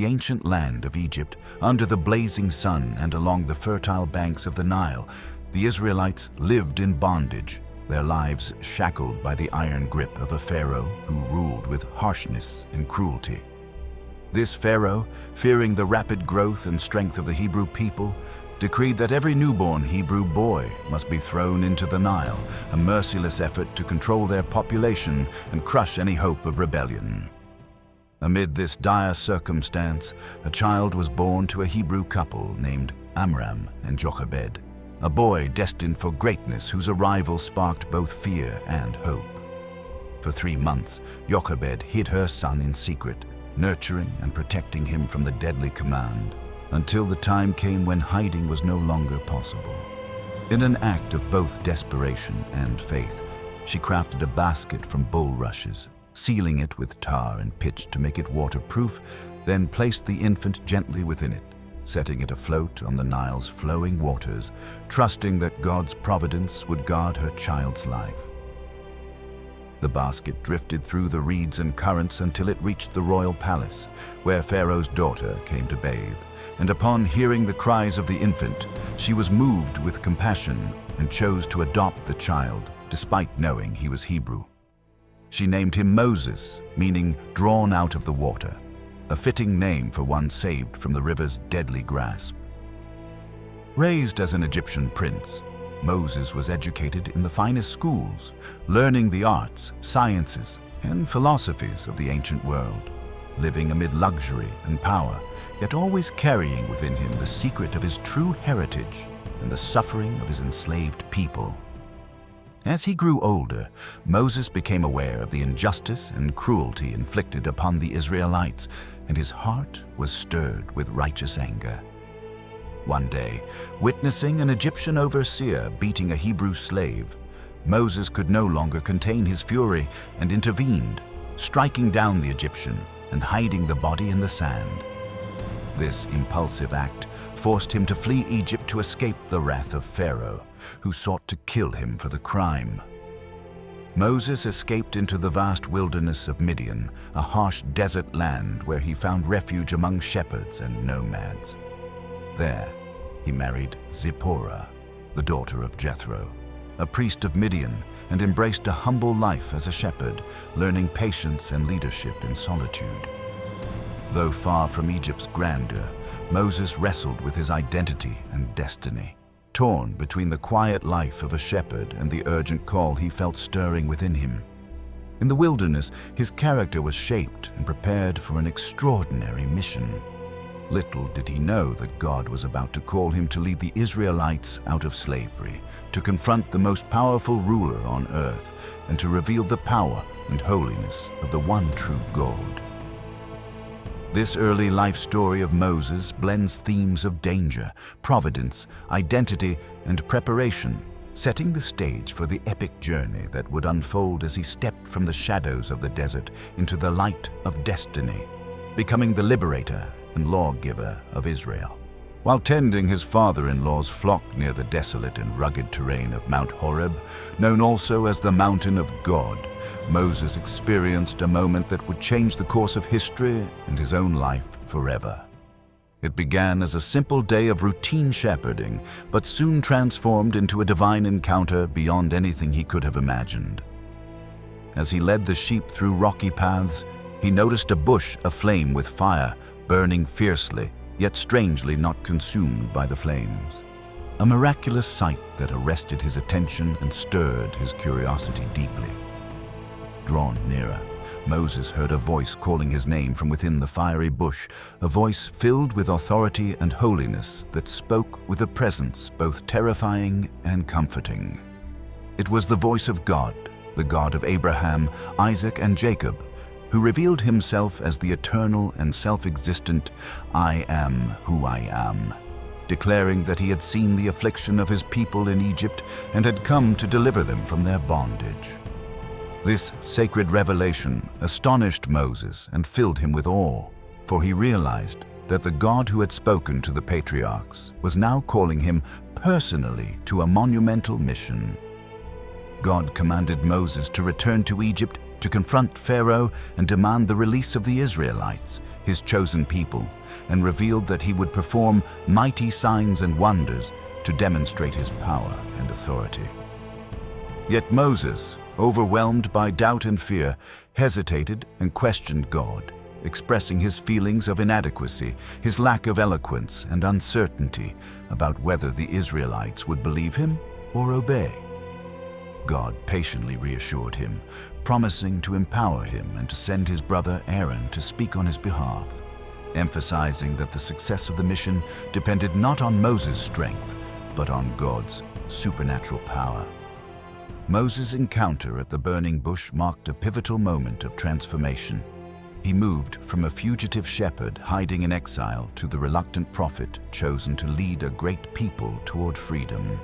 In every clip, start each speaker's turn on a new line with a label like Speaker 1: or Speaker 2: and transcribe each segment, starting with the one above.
Speaker 1: the ancient land of Egypt, under the blazing sun and along the fertile banks of the Nile, the Israelites lived in bondage, their lives shackled by the iron grip of a pharaoh who ruled with harshness and cruelty. This pharaoh, fearing the rapid growth and strength of the Hebrew people, decreed that every newborn Hebrew boy must be thrown into the Nile, a merciless effort to control their population and crush any hope of rebellion. Amid this dire circumstance, a child was born to a Hebrew couple named Amram and Jochebed, a boy destined for greatness whose arrival sparked both fear and hope. For 3 months, Jochebed hid her son in secret, nurturing and protecting him from the deadly command, until the time came when hiding was no longer possible. In an act of both desperation and faith, she crafted a basket from bulrushes, sealing it with tar and pitch to make it waterproof, then placed the infant gently within it, setting it afloat on the Nile's flowing waters, trusting that God's providence would guard her child's life. The basket drifted through the reeds and currents until it reached the royal palace, where Pharaoh's daughter came to bathe, and upon hearing the cries of the infant, she was moved with compassion and chose to adopt the child, despite knowing he was Hebrew. She named him Moses, meaning drawn out of the water, a fitting name for one saved from the river's deadly grasp. Raised as an Egyptian prince, Moses was educated in the finest schools, learning the arts, sciences, and philosophies of the ancient world, living amid luxury and power, yet always carrying within him the secret of his true heritage and the suffering of his enslaved people. As he grew older, Moses became aware of the injustice and cruelty inflicted upon the Israelites, and his heart was stirred with righteous anger. One day, witnessing an Egyptian overseer beating a Hebrew slave, Moses could no longer contain his fury and intervened, striking down the Egyptian and hiding the body in the sand. This impulsive act forced him to flee Egypt to escape the wrath of Pharaoh, who sought to kill him for the crime. Moses escaped into the vast wilderness of Midian, a harsh desert land where he found refuge among shepherds and nomads. There, he married Zipporah, the daughter of Jethro, a priest of Midian, and embraced a humble life as a shepherd, learning patience and leadership in solitude. Though far from Egypt's grandeur, Moses wrestled with his identity and destiny, torn between the quiet life of a shepherd and the urgent call he felt stirring within him. In the wilderness, his character was shaped and prepared for an extraordinary mission. Little did he know that God was about to call him to lead the Israelites out of slavery, to confront the most powerful ruler on earth, and to reveal the power and holiness of the one true God. This early life story of Moses blends themes of danger, providence, identity, and preparation, setting the stage for the epic journey that would unfold as he stepped from the shadows of the desert into the light of destiny, becoming the liberator and lawgiver of Israel. While tending his father-in-law's flock near the desolate and rugged terrain of Mount Horeb, known also as the Mountain of God, Moses experienced a moment that would change the course of history and his own life forever. It began as a simple day of routine shepherding, but soon transformed into a divine encounter beyond anything he could have imagined. As he led the sheep through rocky paths, he noticed a bush aflame with fire, burning fiercely, yet strangely not consumed by the flames. A miraculous sight that arrested his attention and stirred his curiosity deeply. Drawn nearer, Moses heard a voice calling his name from within the fiery bush, a voice filled with authority and holiness that spoke with a presence both terrifying and comforting. It was the voice of God, the God of Abraham, Isaac, and Jacob, who revealed himself as the eternal and self-existent I am who I am, declaring that he had seen the affliction of his people in Egypt and had come to deliver them from their bondage. This sacred revelation astonished Moses and filled him with awe, for he realized that the God who had spoken to the patriarchs was now calling him personally to a monumental mission. God commanded Moses to return to Egypt to confront Pharaoh and demand the release of the Israelites, his chosen people, and revealed that he would perform mighty signs and wonders to demonstrate his power and authority. Yet Moses, overwhelmed by doubt and fear, hesitated and questioned God, expressing his feelings of inadequacy, his lack of eloquence, and uncertainty about whether the Israelites would believe him or obey. God patiently reassured him, promising to empower him and to send his brother Aaron to speak on his behalf, emphasizing that the success of the mission depended not on Moses' strength, but on God's supernatural power. Moses' encounter at the burning bush marked a pivotal moment of transformation. He moved from a fugitive shepherd hiding in exile to the reluctant prophet chosen to lead a great people toward freedom.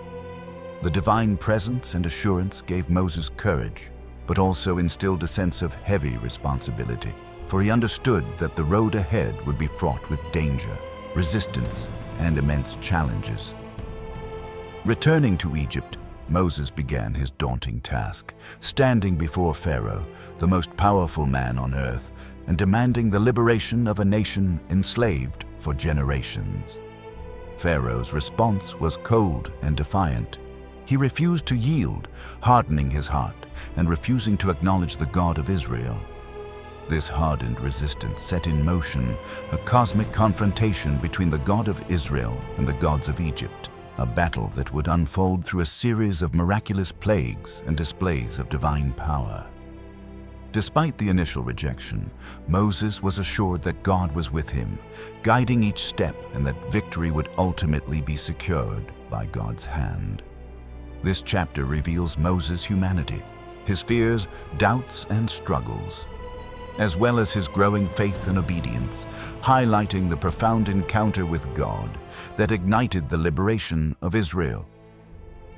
Speaker 1: The divine presence and assurance gave Moses courage, but also instilled a sense of heavy responsibility, for he understood that the road ahead would be fraught with danger, resistance, and immense challenges. Returning to Egypt, Moses began his daunting task, standing before Pharaoh, the most powerful man on earth, and demanding the liberation of a nation enslaved for generations. Pharaoh's response was cold and defiant. He refused to yield, hardening his heart and refusing to acknowledge the God of Israel. This hardened resistance set in motion a cosmic confrontation between the God of Israel and the gods of Egypt, a battle that would unfold through a series of miraculous plagues and displays of divine power. Despite the initial rejection, Moses was assured that God was with him, guiding each step, and that victory would ultimately be secured by God's hand. This chapter reveals Moses' humanity, his fears, doubts, and struggles, as well as his growing faith and obedience, highlighting the profound encounter with God that ignited the liberation of Israel.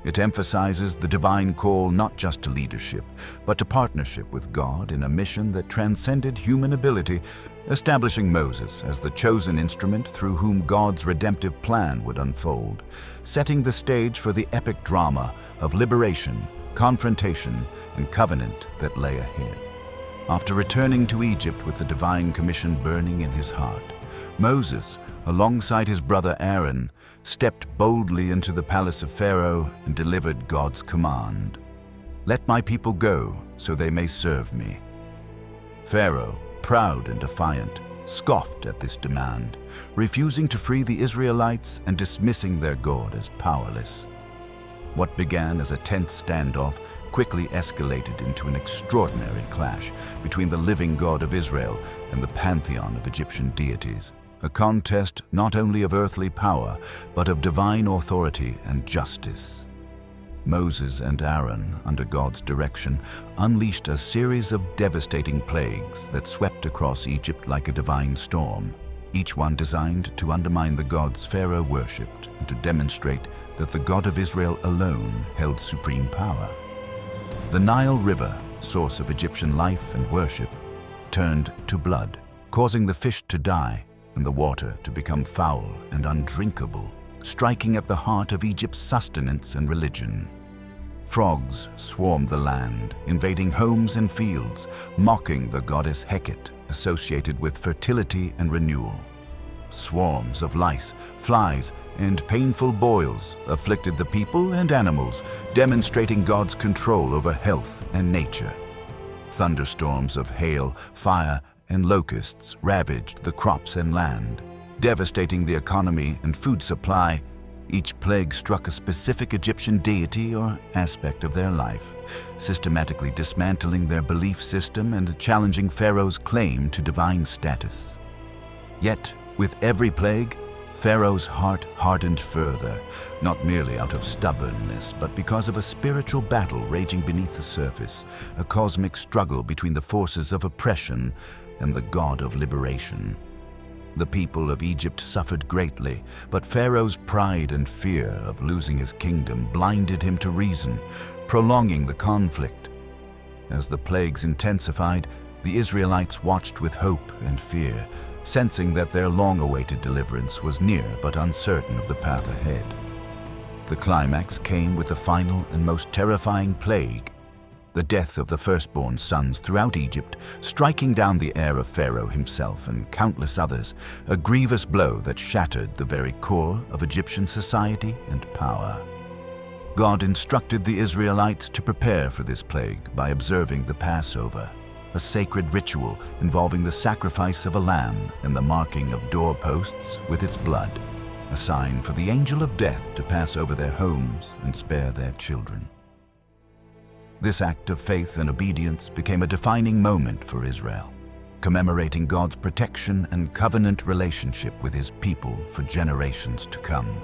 Speaker 1: It emphasizes the divine call not just to leadership, but to partnership with God in a mission that transcended human ability, establishing Moses as the chosen instrument through whom God's redemptive plan would unfold, setting the stage for the epic drama of liberation, confrontation, and covenant that lay ahead. After returning to Egypt with the divine commission burning in his heart, Moses, alongside his brother Aaron, stepped boldly into the palace of Pharaoh and delivered God's command. "Let my people go, so they may serve me." Pharaoh, proud and defiant, scoffed at this demand, refusing to free the Israelites and dismissing their God as powerless. What began as a tense standoff quickly escalated into an extraordinary clash between the living God of Israel and the pantheon of Egyptian deities, a contest not only of earthly power, but of divine authority and justice. Moses and Aaron, under God's direction, unleashed a series of devastating plagues that swept across Egypt like a divine storm, each one designed to undermine the gods Pharaoh worshipped and to demonstrate that the God of Israel alone held supreme power. The Nile River, source of Egyptian life and worship, turned to blood, causing the fish to die and the water to become foul and undrinkable, striking at the heart of Egypt's sustenance and religion. Frogs swarmed the land, invading homes and fields, mocking the goddess Heket, associated with fertility and renewal. Swarms of lice, flies, and painful boils afflicted the people and animals, demonstrating God's control over health and nature. Thunderstorms of hail, fire, and locusts ravaged the crops and land, devastating the economy and food supply. Each plague struck a specific Egyptian deity or aspect of their life, systematically dismantling their belief system and challenging Pharaoh's claim to divine status. Yet, with every plague, Pharaoh's heart hardened further, not merely out of stubbornness, but because of a spiritual battle raging beneath the surface, a cosmic struggle between the forces of oppression and the God of liberation. The people of Egypt suffered greatly, but Pharaoh's pride and fear of losing his kingdom blinded him to reason, prolonging the conflict. As the plagues intensified, the Israelites watched with hope and fear, sensing that their long-awaited deliverance was near but uncertain of the path ahead. The climax came with the final and most terrifying plague, the death of the firstborn sons throughout Egypt, striking down the heir of Pharaoh himself and countless others, a grievous blow that shattered the very core of Egyptian society and power. God instructed the Israelites to prepare for this plague by observing the Passover, a sacred ritual involving the sacrifice of a lamb and the marking of doorposts with its blood, a sign for the angel of death to pass over their homes and spare their children. This act of faith and obedience became a defining moment for Israel, commemorating God's protection and covenant relationship with his people for generations to come.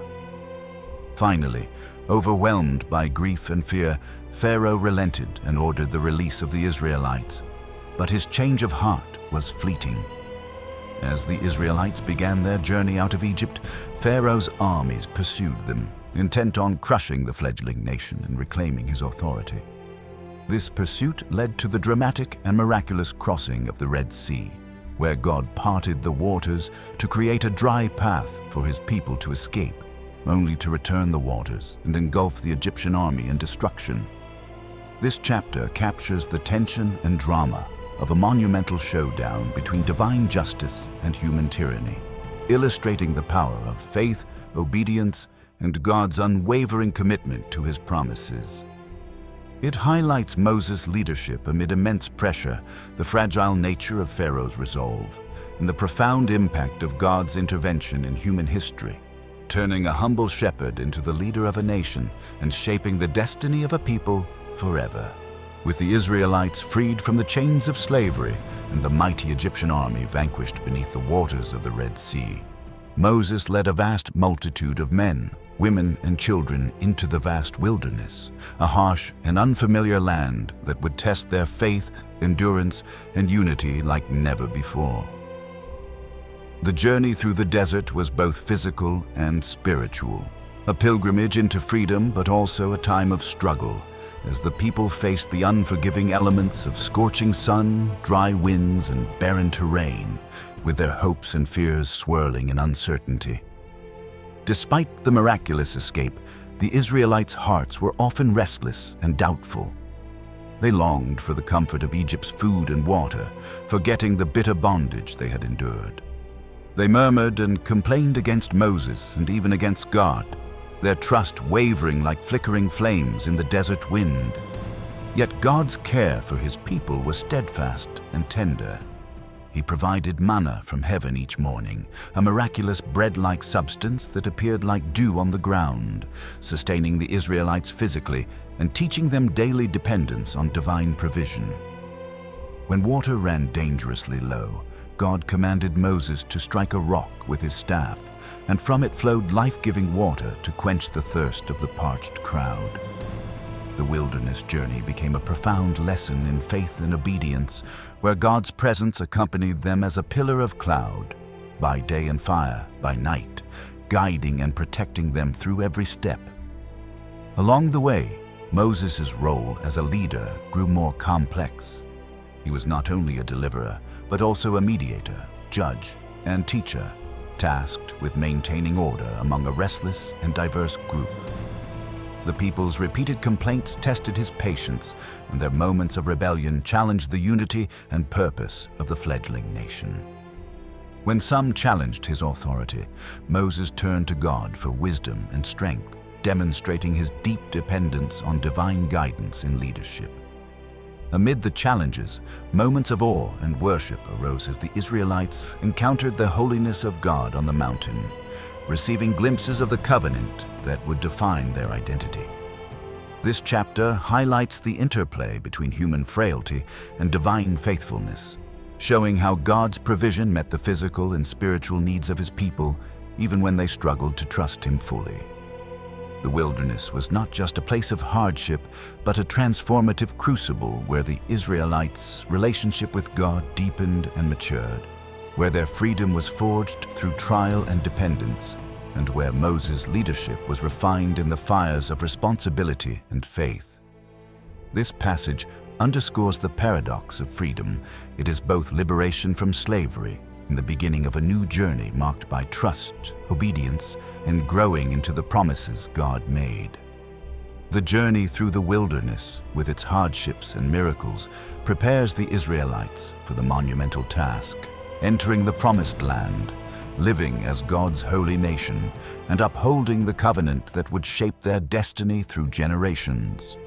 Speaker 1: Finally, overwhelmed by grief and fear, Pharaoh relented and ordered the release of the Israelites, but his change of heart was fleeting. As the Israelites began their journey out of Egypt, Pharaoh's armies pursued them, intent on crushing the fledgling nation and reclaiming his authority. This pursuit led to the dramatic and miraculous crossing of the Red Sea, where God parted the waters to create a dry path for his people to escape, only to return the waters and engulf the Egyptian army in destruction. This chapter captures the tension and drama of a monumental showdown between divine justice and human tyranny, illustrating the power of faith, obedience, and God's unwavering commitment to his promises. It highlights Moses' leadership amid immense pressure, the fragile nature of Pharaoh's resolve, and the profound impact of God's intervention in human history, turning a humble shepherd into the leader of a nation and shaping the destiny of a people forever. With the Israelites freed from the chains of slavery and the mighty Egyptian army vanquished beneath the waters of the Red Sea, Moses led a vast multitude of men, women, and children into the vast wilderness, a harsh and unfamiliar land that would test their faith, endurance, and unity like never before. The journey through the desert was both physical and spiritual, a pilgrimage into freedom but also a time of struggle, as the people faced the unforgiving elements of scorching sun, dry winds, and barren terrain, with their hopes and fears swirling in uncertainty. Despite the miraculous escape, the Israelites' hearts were often restless and doubtful. They longed for the comfort of Egypt's food and water, forgetting the bitter bondage they had endured. They murmured and complained against Moses and even against God, their trust wavering like flickering flames in the desert wind. Yet God's care for his people was steadfast and tender. He provided manna from heaven each morning, a miraculous bread-like substance that appeared like dew on the ground, sustaining the Israelites physically and teaching them daily dependence on divine provision. When water ran dangerously low, God commanded Moses to strike a rock with his staff, and from it flowed life-giving water to quench the thirst of the parched crowd. The wilderness journey became a profound lesson in faith and obedience, where God's presence accompanied them as a pillar of cloud, by day and fire by night, guiding and protecting them through every step. Along the way, Moses' role as a leader grew more complex. He was not only a deliverer, but also a mediator, judge, and teacher, tasked with maintaining order among a restless and diverse group. The people's repeated complaints tested his patience, and their moments of rebellion challenged the unity and purpose of the fledgling nation. When some challenged his authority, Moses turned to God for wisdom and strength, demonstrating his deep dependence on divine guidance in leadership. Amid the challenges, moments of awe and worship arose as the Israelites encountered the holiness of God on the mountain, receiving glimpses of the covenant that would define their identity. This chapter highlights the interplay between human frailty and divine faithfulness, showing how God's provision met the physical and spiritual needs of his people, even when they struggled to trust him fully. The wilderness was not just a place of hardship, but a transformative crucible where the Israelites' relationship with God deepened and matured, where their freedom was forged through trial and dependence, and where Moses' leadership was refined in the fires of responsibility and faith. This passage underscores the paradox of freedom. It is both liberation from slavery and the beginning of a new journey marked by trust, obedience, and growing into the promises God made. The journey through the wilderness, with its hardships and miracles, prepares the Israelites for the monumental task, entering the Promised Land, living as God's holy nation, and upholding the covenant that would shape their destiny through generations.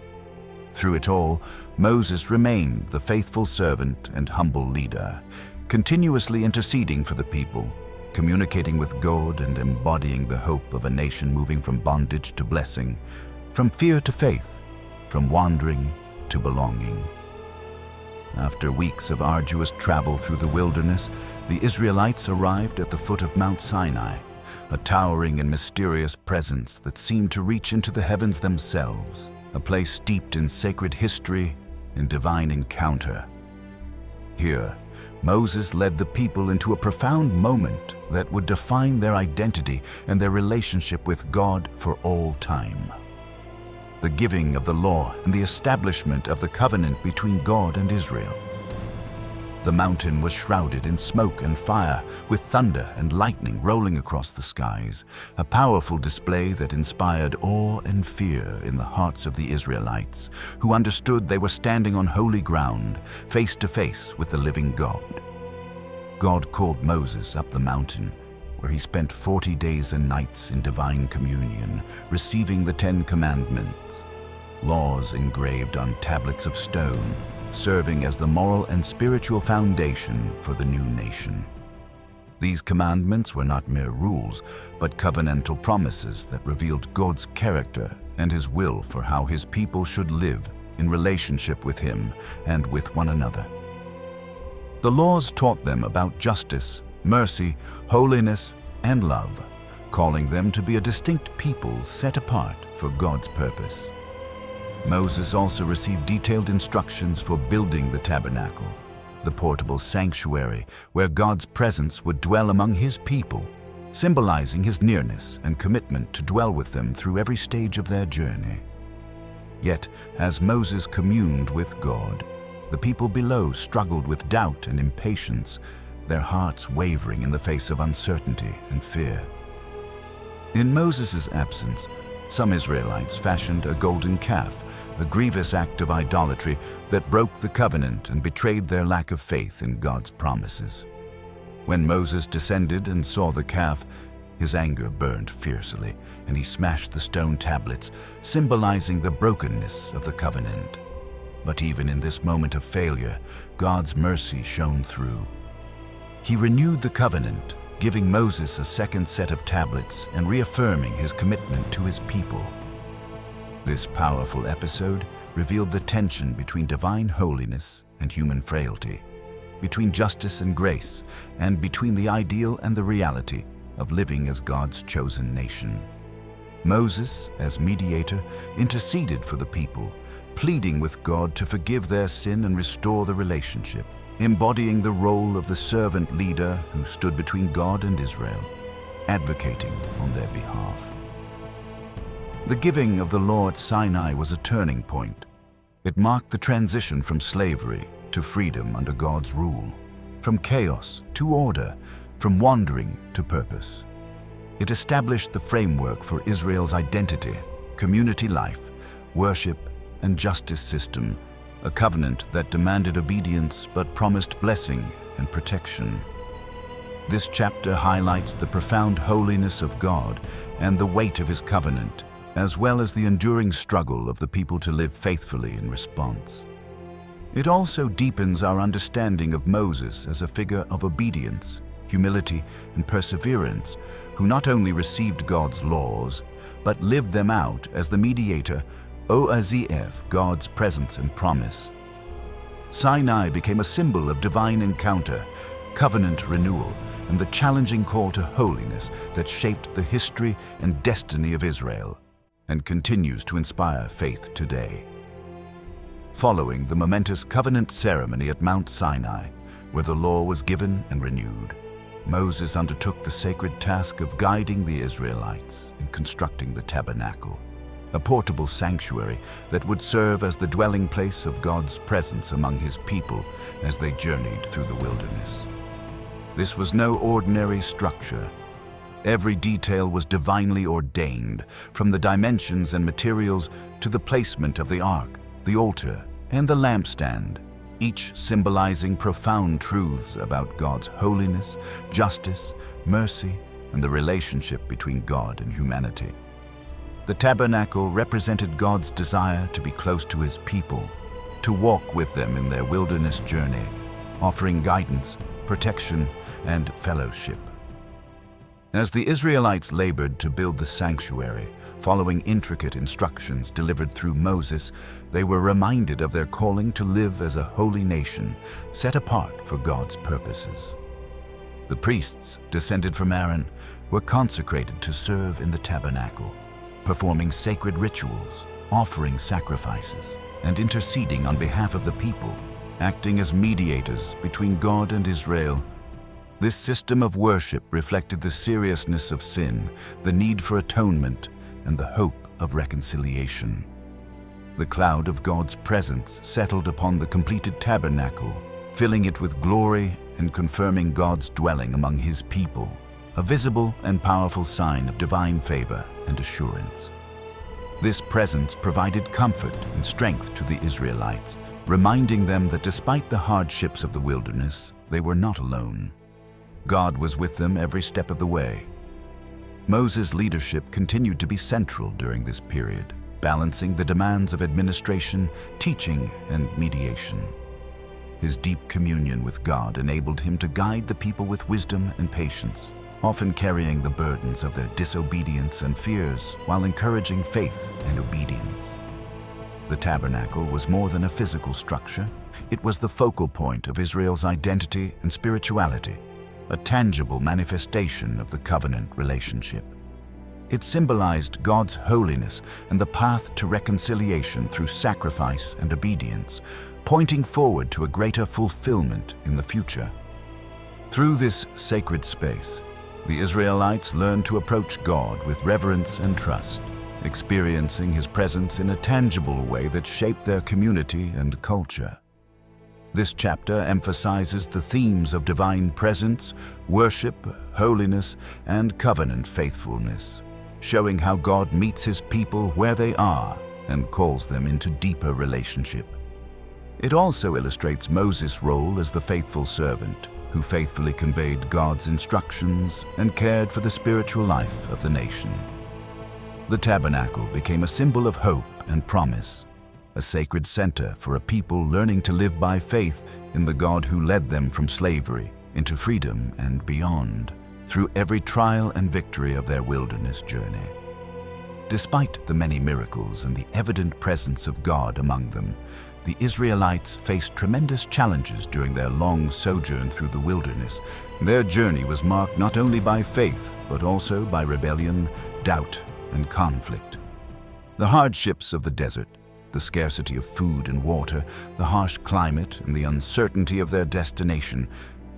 Speaker 1: Through it all, Moses remained the faithful servant and humble leader, continuously interceding for the people, communicating with God and embodying the hope of a nation moving from bondage to blessing, from fear to faith, from wandering to belonging. After weeks of arduous travel through the wilderness, the Israelites arrived at the foot of Mount Sinai, a towering and mysterious presence that seemed to reach into the heavens themselves, a place steeped in sacred history and divine encounter. Here, Moses led the people into a profound moment that would define their identity and their relationship with God for all time. The giving of the law and the establishment of the covenant between God and Israel. The mountain was shrouded in smoke and fire, with thunder and lightning rolling across the skies, a powerful display that inspired awe and fear in the hearts of the Israelites, who understood they were standing on holy ground, face to face with the living God. God called Moses up the mountain, where he spent 40 days and nights in divine communion, receiving the 10 Commandments, laws engraved on tablets of stone, serving as the moral and spiritual foundation for the new nation. These commandments were not mere rules, but covenantal promises that revealed God's character and his will for how his people should live in relationship with him and with one another. The laws taught them about justice, mercy, holiness, and love, calling them to be a distinct people set apart for God's purpose. Moses also received detailed instructions for building the tabernacle, the portable sanctuary where God's presence would dwell among his people, symbolizing his nearness and commitment to dwell with them through every stage of their journey. Yet, as Moses communed with God, the people below struggled with doubt and impatience, their hearts wavering in the face of uncertainty and fear. In Moses' absence, some Israelites fashioned a golden calf, a grievous act of idolatry that broke the covenant and betrayed their lack of faith in God's promises. When Moses descended and saw the calf, his anger burned fiercely, and he smashed the stone tablets, symbolizing the brokenness of the covenant. But even in this moment of failure, God's mercy shone through. He renewed the covenant, giving Moses a second set of tablets and reaffirming his commitment to his people. This powerful episode revealed the tension between divine holiness and human frailty, between justice and grace, and between the ideal and the reality of living as God's chosen nation. Moses, as mediator, interceded for the people, pleading with God to forgive their sin and restore the relationship, embodying the role of the servant leader who stood between God and Israel, advocating on their behalf. The giving of the law at Sinai was a turning point. It marked the transition from slavery to freedom under God's rule, from chaos to order, from wandering to purpose. It established the framework for Israel's identity, community life, worship, and justice system, a covenant that demanded obedience but promised blessing and protection. This chapter highlights the profound holiness of God and the weight of his covenant, as well as the enduring struggle of the people to live faithfully in response. It also deepens our understanding of Moses as a figure of obedience, humility, and perseverance, who not only received God's laws, but lived them out as the mediator, God's presence and promise. Sinai became a symbol of divine encounter, covenant renewal, and the challenging call to holiness that shaped the history and destiny of Israel, and continues to inspire faith today. Following the momentous covenant ceremony at Mount Sinai, where the law was given and renewed, Moses undertook the sacred task of guiding the Israelites in constructing the tabernacle, a portable sanctuary that would serve as the dwelling place of God's presence among his people as they journeyed through the wilderness. This was no ordinary structure. Every detail was divinely ordained, from the dimensions and materials to the placement of the ark, the altar, and the lampstand, each symbolizing profound truths about God's holiness, justice, mercy, and the relationship between God and humanity. The tabernacle represented God's desire to be close to His people, to walk with them in their wilderness journey, offering guidance, protection, and fellowship. As the Israelites labored to build the sanctuary, following intricate instructions delivered through Moses, they were reminded of their calling to live as a holy nation, set apart for God's purposes. The priests, descended from Aaron, were consecrated to serve in the tabernacle, performing sacred rituals, offering sacrifices, and interceding on behalf of the people, acting as mediators between God and Israel. This system of worship reflected the seriousness of sin, the need for atonement, and the hope of reconciliation. The cloud of God's presence settled upon the completed tabernacle, filling it with glory and confirming God's dwelling among His people, a visible and powerful sign of divine favor and assurance. This presence provided comfort and strength to the Israelites, reminding them that despite the hardships of the wilderness, they were not alone. God was with them every step of the way. Moses' leadership continued to be central during this period, balancing the demands of administration, teaching, and mediation. His deep communion with God enabled him to guide the people with wisdom and patience, often carrying the burdens of their disobedience and fears while encouraging faith and obedience. The tabernacle was more than a physical structure. It was the focal point of Israel's identity and spirituality, a tangible manifestation of the covenant relationship. It symbolized God's holiness and the path to reconciliation through sacrifice and obedience, pointing forward to a greater fulfillment in the future. Through this sacred space, the Israelites learned to approach God with reverence and trust, experiencing His presence in a tangible way that shaped their community and culture. This chapter emphasizes the themes of divine presence, worship, holiness, and covenant faithfulness, showing how God meets His people where they are and calls them into deeper relationship. It also illustrates Moses' role as the faithful servant, who faithfully conveyed God's instructions and cared for the spiritual life of the nation. The tabernacle became a symbol of hope and promise, a sacred center for a people learning to live by faith in the God who led them from slavery into freedom and beyond, through every trial and victory of their wilderness journey. Despite the many miracles and the evident presence of God among them, the Israelites faced tremendous challenges during their long sojourn through the wilderness. Their journey was marked not only by faith, but also by rebellion, doubt, and conflict. The hardships of the desert, the scarcity of food and water, the harsh climate, and the uncertainty of their destination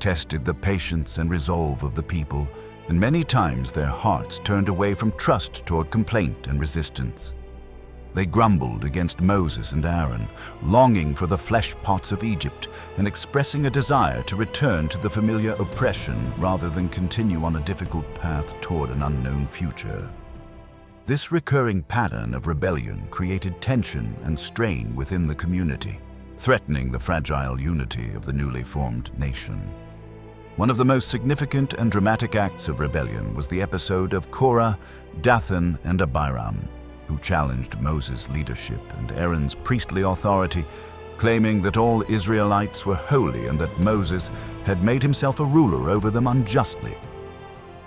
Speaker 1: tested the patience and resolve of the people, and many times their hearts turned away from trust toward complaint and resistance. They grumbled against Moses and Aaron, longing for the flesh pots of Egypt and expressing a desire to return to the familiar oppression rather than continue on a difficult path toward an unknown future. This recurring pattern of rebellion created tension and strain within the community, threatening the fragile unity of the newly formed nation. One of the most significant and dramatic acts of rebellion was the episode of Korah, Dathan, and Abiram, who challenged Moses' leadership and Aaron's priestly authority, claiming that all Israelites were holy and that Moses had made himself a ruler over them unjustly.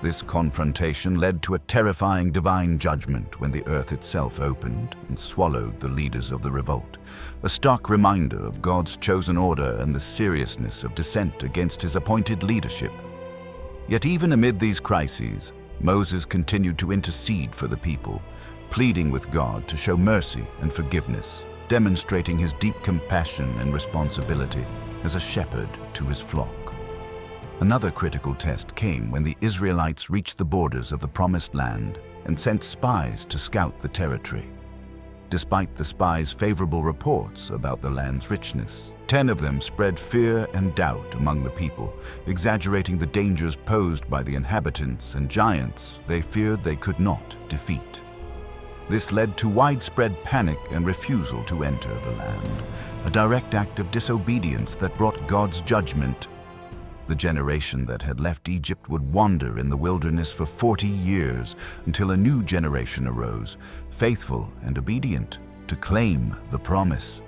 Speaker 1: This confrontation led to a terrifying divine judgment when the earth itself opened and swallowed the leaders of the revolt, a stark reminder of God's chosen order and the seriousness of dissent against His appointed leadership. Yet even amid these crises, Moses continued to intercede for the people, pleading with God to show mercy and forgiveness, demonstrating His deep compassion and responsibility as a shepherd to His flock. Another critical test came when the Israelites reached the borders of the Promised Land and sent spies to scout the territory. Despite the spies' favorable reports about the land's richness, 10 of them spread fear and doubt among the people, exaggerating the dangers posed by the inhabitants and giants they feared they could not defeat. This led to widespread panic and refusal to enter the land, a direct act of disobedience that brought God's judgment. The generation that had left Egypt would wander in the wilderness for 40 years until a new generation arose, faithful and obedient, to claim the promise.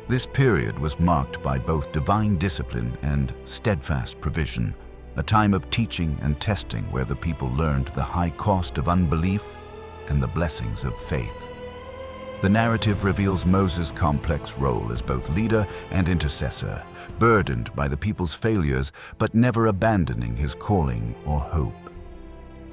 Speaker 1: This period was marked by both divine discipline and steadfast provision, a time of teaching and testing where the people learned the high cost of unbelief and the blessings of faith. The narrative reveals Moses' complex role as both leader and intercessor, burdened by the people's failures but never abandoning his calling or hope.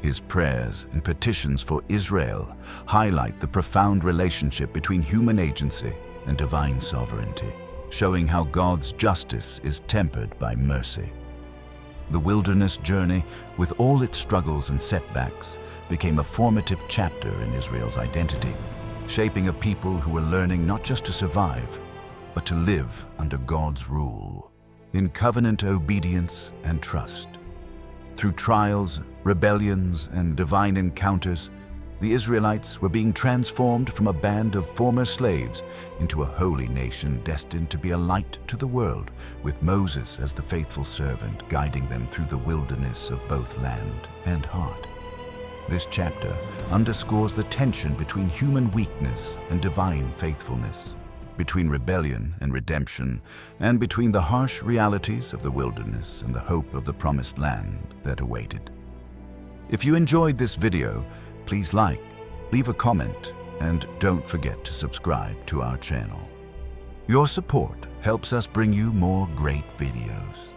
Speaker 1: His prayers and petitions for Israel highlight the profound relationship between human agency and divine sovereignty, showing how God's justice is tempered by mercy. The wilderness journey, with all its struggles and setbacks, became a formative chapter in Israel's identity, shaping a people who were learning not just to survive, but to live under God's rule, in covenant obedience and trust. Through trials, rebellions, and divine encounters, the Israelites were being transformed from a band of former slaves into a holy nation destined to be a light to the world, with Moses as the faithful servant guiding them through the wilderness of both land and heart. This chapter underscores the tension between human weakness and divine faithfulness, between rebellion and redemption, and between the harsh realities of the wilderness and the hope of the promised land that awaited. If you enjoyed this video, please like, leave a comment, and don't forget to subscribe to our channel. Your support helps us bring you more great videos.